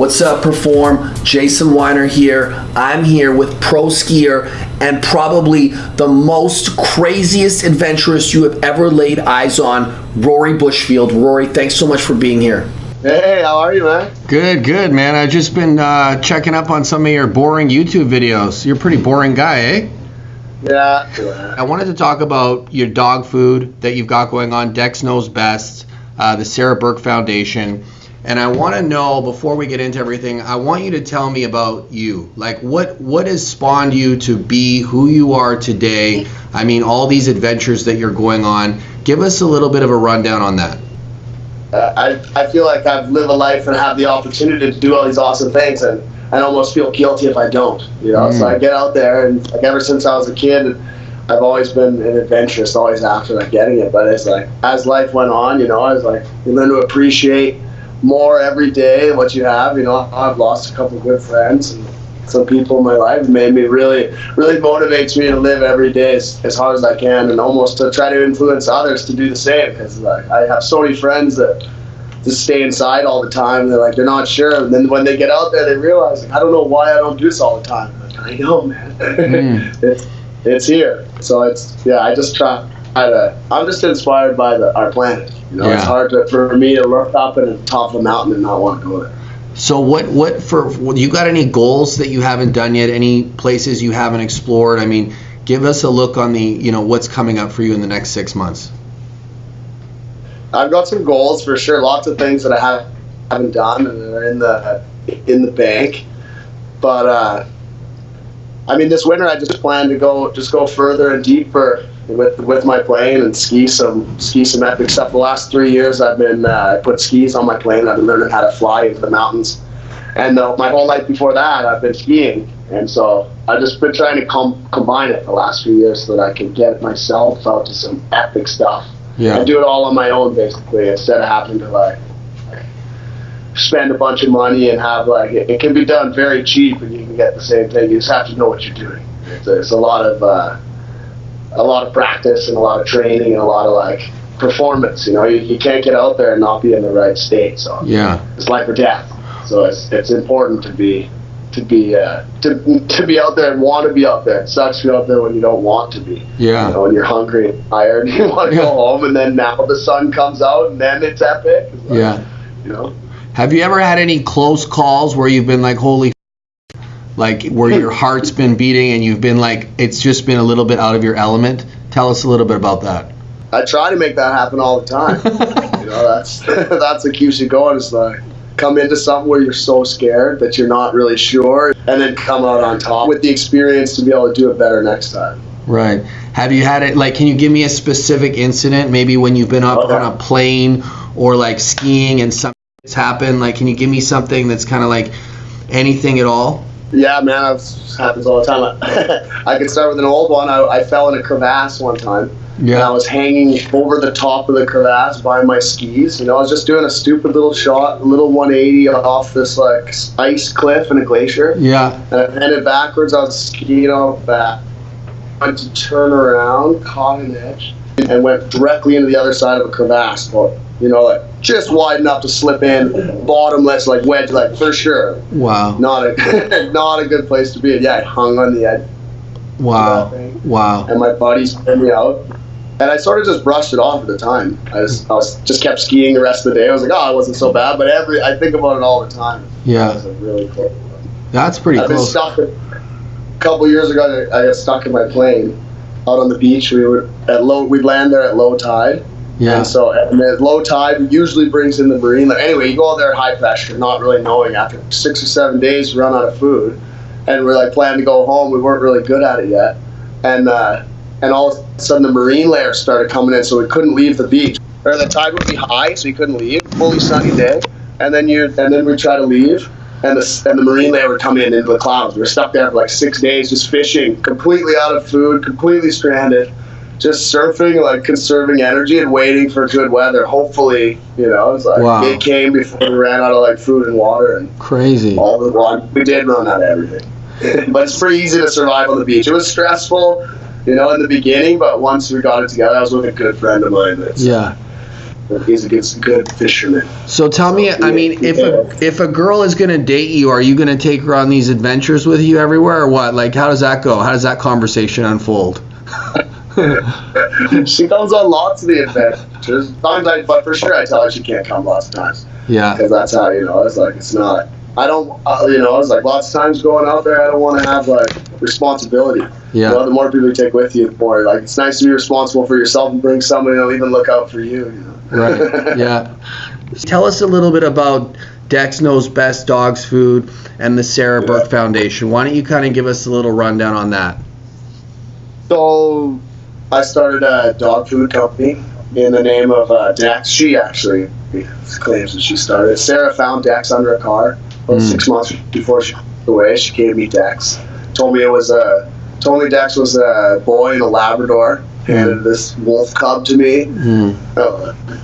What's up, Perform? Jason Weiner here. I'm here with pro skier and probably the most craziest adventurist you have ever laid eyes on, Rory Bushfield. Rory, thanks so much for being here. Hey, how are you, man? Good, man. I've just been checking up on some of your boring YouTube videos. You're a pretty boring guy, eh? Yeah. I wanted to talk about your dog food that you've got going on, Dex Knows Best, the Sarah Burke Foundation. And I want to know, before we get into everything, I want you to tell me about you. Like, what has spawned you to be who you are today? I mean, all these adventures that you're going on. Give us a little bit of a rundown on that. I feel like I've lived a life and have the opportunity to do all these awesome things, and I almost feel guilty if I don't. You know, so I get out there, and like ever since I was a kid, I've always been an adventurist, always after like getting it. But it's like as life went on, you know, I was like, you learn to appreciate more every day what you have. You know, I've lost a couple of good friends and some people in my life. Made me really motivates me to live every day as hard as I can, and almost to try to influence others to do the same, because like I have so many friends that just stay inside all the time. They're not sure, and then when they get out there they realize, like, I don't know why I don't do this all the time. Like, I know, man. It's here. So I just try to, I'm just inspired by our planet. You know, It's hard for me to look up at the top of the mountain and not want to go there. So what you got any goals that you haven't done yet? Any places you haven't explored? I mean, give us a look on the, you know, what's coming up for you in the next 6 months. I've got some goals for sure. Lots of things that I haven't done and they're in the bank. But I mean, this winter I just plan to go further and deeper with my plane and ski some epic stuff. The last 3 years I've been I put skis on my plane. I've been learning how to fly into the mountains, and my whole life before that I've been skiing, and so I've just been trying to combine it the last few years so that I can get myself out to some epic stuff and do it all on my own, basically, instead of having to like spend a bunch of money and have like it can be done very cheap and you can get the same thing. You just have to know what you're doing. It's a lot of practice and a lot of training and a lot of like performance. You know, you can't get out there and not be in the right state. So it's life or death. So it's important to be out there and want to be out there. It sucks to be out there when you don't want to be. Yeah. You know, when you're hungry and tired, you want to go home, and then now the sun comes out and then it's epic. It's like, you know. Have you ever had any close calls where you've been like, holy, like where your heart's been beating and you've been like, it's just been a little bit out of your element? Tell us a little bit about that. I try to make that happen all the time. You know, that's what keeps you going. Is like come into something where you're so scared that you're not really sure, and then come out on top with the experience to be able to do it better next time. Right. Have you had it, like, can you give me a specific incident, maybe when you've been up on a plane or like skiing and something's happened? Like, can you give me something that's kind of like anything at all? Yeah, man, it happens all the time. I could start with an old one. I fell in a crevasse one time. Yeah. And I was hanging over the top of the crevasse by my skis. You know, I was just doing a stupid little shot, a little 180 off this like ice cliff in a glacier. Yeah. And I headed backwards. I was skiing off back. I went to turn around, caught an edge, and went directly into the other side of a crevasse. But, you know, like just wide enough to slip in, bottomless, like wedge, like for sure. Wow. Not a good place to be. Yeah, I hung on the edge. Wow. Wow. And my buddies pulled me out. And I sort of just brushed it off at the time. I just kept skiing the rest of the day. I was like, oh, it wasn't so bad. But I think about it all the time. Yeah. That was a really cool one. That's pretty cool. I've been stuck. A couple years ago, I got stuck in my plane out on the beach. We'd land there at low tide. Yeah. And so at low tide usually brings in the marine. Anyway, you go out there at high pressure, not really knowing. After 6 or 7 days, we run out of food. And we're like planning to go home. We weren't really good at it yet. And all of a sudden the marine layer started coming in, so we couldn't leave the beach. Or the tide would be high, so you couldn't leave. Fully sunny day, and then we try to leave, and the marine layer would come in into the clouds. We were stuck there for like 6 days, just fishing, completely out of food, completely stranded, just surfing, like conserving energy and waiting for good weather. Hopefully, you know, it's like it came before we ran out of like food and water and crazy. All the water. We did run out of everything, but it's pretty easy to survive on the beach. It was stressful, you know, in the beginning, but once we got it together, I was with a good friend of mine. He's a good fisherman. So tell me, I mean, if a girl is going to date you, are you going to take her on these adventures with you everywhere, or what? Like, how does that go? How does that conversation unfold? She comes on lots of the adventures. But for sure, I tell her she can't come lots of times. Yeah. Because that's how, it's like, it's not. I don't, it's like lots of times going out there, I don't want to have like responsibility. Yeah. The more people you take with you, the more like it's nice to be responsible for yourself and bring somebody that'll even look out for you. Right. Yeah. Tell us a little bit about Dex Knows Best Dogs Food and the Sarah Burke Foundation. Why don't you kind of give us a little rundown on that? So I started a dog food company in the name of Dex. She actually claims that she started. Sarah found Dex under a car about 6 months before she passed away. She gave me Dex. Told me Dex was a boy in a Labrador. Handed this wolf cub to me.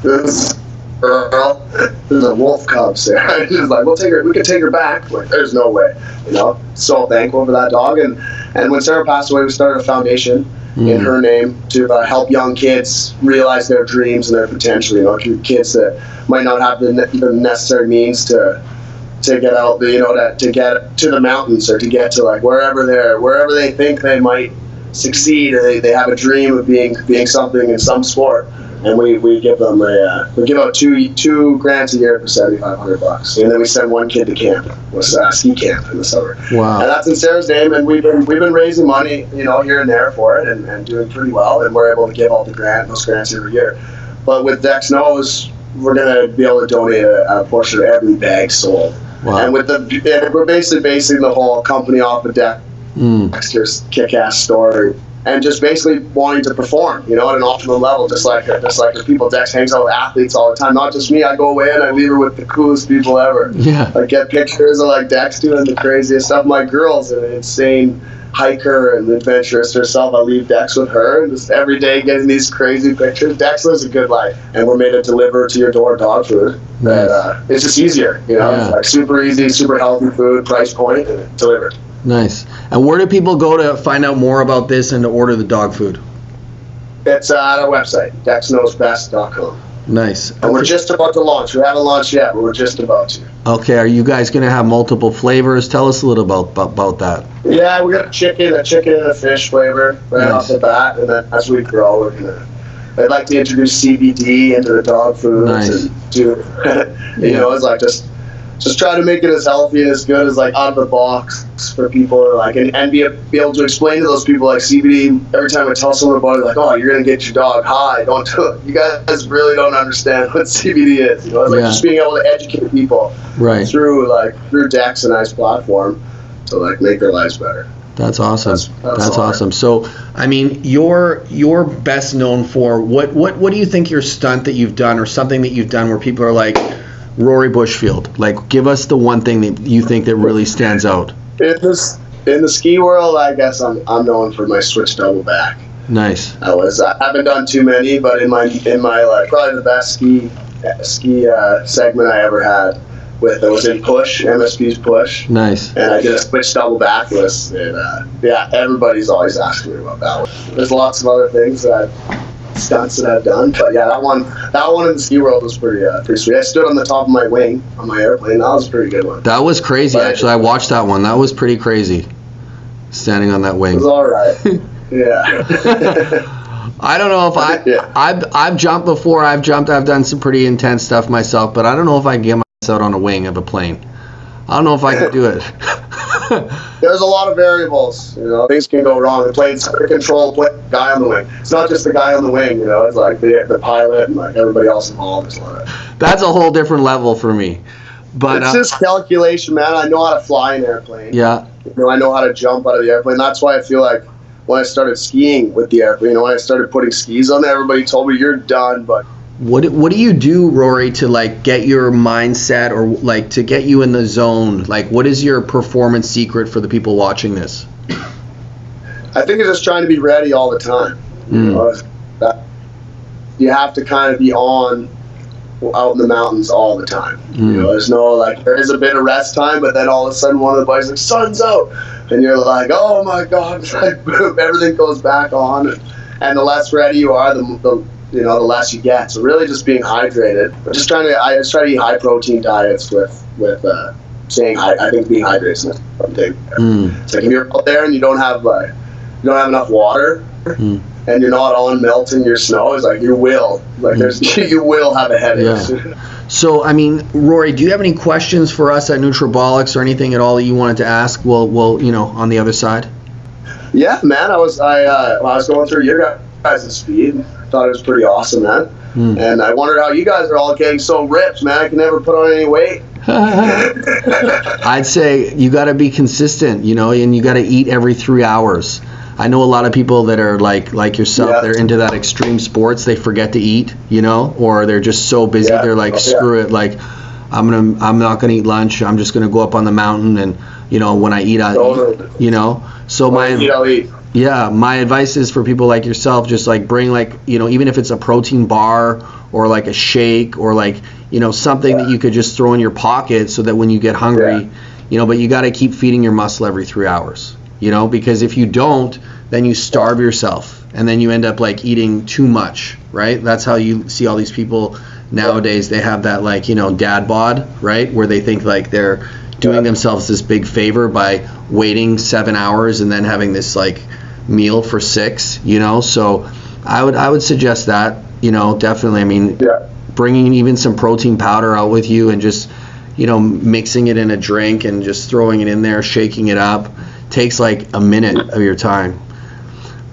This girl, there's a wolf cub, Sarah. She's like, we can take her back. I'm like, there's no way. So thankful for that dog. And when Sarah passed away, we started a foundation in her name to help young kids realize their dreams and their potential. Kids that might not have the necessary means to get out, to get to the mountains or to get to like wherever they think they might succeed, or they have a dream of being something in some sport, and we give them we give out two grants a year for $7,500, and then we send one kid to camp, ski camp in the summer. Wow! And that's in Sarah's name, and we've been raising money, here and there for it, and doing pretty well, and we're able to give all those grants every year. But with Dex Knows, we're gonna be able to donate a portion of every bag sold. Wow. And we're basically basing the whole company off of Dexter's kick-ass story, and just basically wanting to perform, at an optimal level, just like the people. Dex hangs out with athletes all the time. Not just me. I go away and I leave her with the coolest people ever. Yeah. I get pictures of like Dex doing the craziest stuff. My girl's an insane hiker and adventurist herself. I leave Dex with her, and just every day getting these crazy pictures. Dex lives a good life, and we're made to deliver to your door dog food. That it's just easier, It's like super easy, super healthy food, price point, and delivered. Nice. And where do people go to find out more about this and to order the dog food? It's at our website, dexknowsbest.com. Nice. And we're just about to launch. We haven't launched yet, but we're just about to. Okay. Are you guys going to have multiple flavors? Tell us a little about that. Yeah, we got a chicken and a fish flavor right off the bat, and then as we grow, I'd like to introduce CBD into the dog foods and do, it's like just try to make it as healthy and as good as like out of the box for people, like and be able to explain to those people like CBD. Every time I tell someone about it, like, oh, you're gonna get your dog high. Don't do it. You guys really don't understand what CBD is. It's like just being able to educate people through Dex and I's platform to like make their lives better. That's awesome. That's awesome. So, I mean, you're best known for what do you think your stunt that you've done or something that you've done where people are like, Rory Bushfield, like, give us the one thing that you think that really stands out. In the ski world, I guess I'm known for my switch double back. Nice. I haven't done too many, but in my like probably the best ski segment I ever had with it was in Push, MSP's Push. Nice. And I did a switch double backless, and everybody's always asking me about that one. There's lots of other things stunts that I've done, but that one in the ski world was pretty sweet. I stood on the top of my wing on my airplane. That was a pretty good one. That was crazy, actually. I watched that one. That was pretty crazy, standing on that wing. It was all right. Yeah. I don't know if I've jumped before. I've done some pretty intense stuff myself, but I don't know if I can get myself on a wing of a plane. I don't know if I could do it. There's a lot of variables, things can go wrong. The plane's under control, guy on the wing. It's not just the guy on the wing, it's like the pilot and like everybody else involved. That's a whole different level for me. But it's just calculation, man. I know how to fly an airplane. Yeah. I know how to jump out of the airplane. That's why I feel like when I started skiing with the airplane, when I started putting skis on there, everybody told me you're done, but What do you do, Rory, to like get your mindset or like to get you in the zone? Like, what is your performance secret for the people watching this? I think it's just trying to be ready all the time. You have to kind of be on out in the mountains all the time. There's no there is a bit of rest time, but then all of a sudden one of the boys is like, sun's out, and you're like, oh my god, like, boom, everything goes back on, and the less ready you are, the the less you get. So really just being hydrated. I just try to eat high protein diets with saying I think being hydrated is one thing. It's like if you're out there and you don't have enough water and you're not on melting your snow, it's like you will have a headache. Yeah. So I mean, Rory, do you have any questions for us at Nutrabolics or anything at all that you wanted to ask? Well, on the other side. Yeah, man. I was going through your guys' feed. Thought it was pretty awesome, man. And I wondered how you guys are all getting so ripped, man. I can never put on any weight. I'd say you got to be consistent, and you got to eat every 3 hours. I know a lot of people that are like yourself. They're into that extreme sports. They forget to eat, or they're just so busy. They're like, screw it. Like, I'm not gonna eat lunch. I'm just gonna go up on the mountain, and when I eat, I'll eat. So I'll eat. Yeah, my advice is for people like yourself, just like bring even if it's a protein bar or like a shake or like, something that you could just throw in your pocket so that when you get hungry, but you got to keep feeding your muscle every 3 hours, because if you don't, then you starve yourself and then you end up like eating too much, right? That's how you see all these people nowadays. They have that like, dad bod, right? Where they think like they're doing themselves this big favor by waiting 7 hours and then having this like meal for 6, so I would suggest that, definitely. I mean, bringing even some protein powder out with you and just, mixing it in a drink and just throwing it in there, shaking it up, takes like a minute of your time.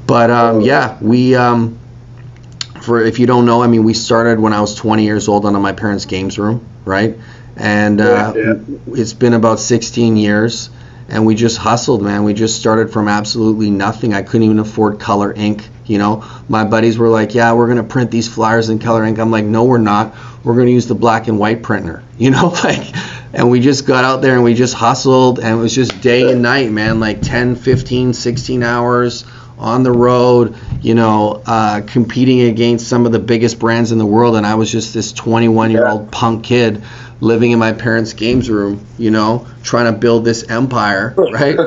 But we for if you don't know, I mean, we started when I was 20 years old on my parents' games room, right? And it's been about 16 years, and we just hustled, man. We just started from absolutely nothing. I couldn't even afford color ink, My buddies were like, yeah, we're going to print these flyers in color ink. I'm like, no, we're not. We're going to use the black and white printer, and we just got out there and we just hustled, and it was just day and night, man, like 10, 15, 16 hours on the road, competing against some of the biggest brands in the world. And I was just this 21-year-old punk kid living in my parents' games room, trying to build this empire, right?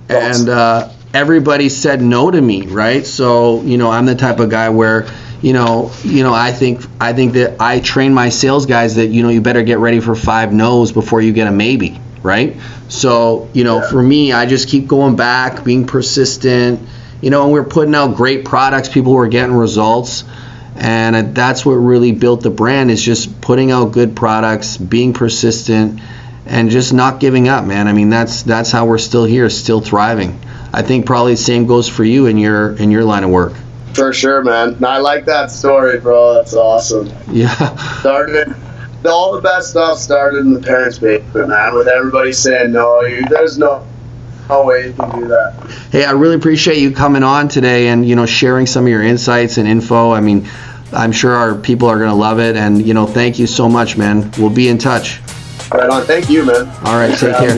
And everybody said no to me, right? So, I'm the type of guy where, I think that I train my sales guys that, you better get ready for 5 no's before you get a maybe, right? So, for me, I just keep going back, being persistent, and we're putting out great products. People were getting results. And that's what really built the brand, is just putting out good products, being persistent, and just not giving up, man. I mean, that's how we're still here, still thriving. I think probably the same goes for you in your line of work. For sure, man. I like that story, bro. That's awesome. Yeah. All the best stuff started in the parents' basement, man, with everybody saying no. There's no way you can do that. Hey, I really appreciate you coming on today and, sharing some of your insights and info. I mean, I'm sure our people are going to love it. And, thank you so much, man. We'll be in touch. Right on. Thank you, man. All right. Take care.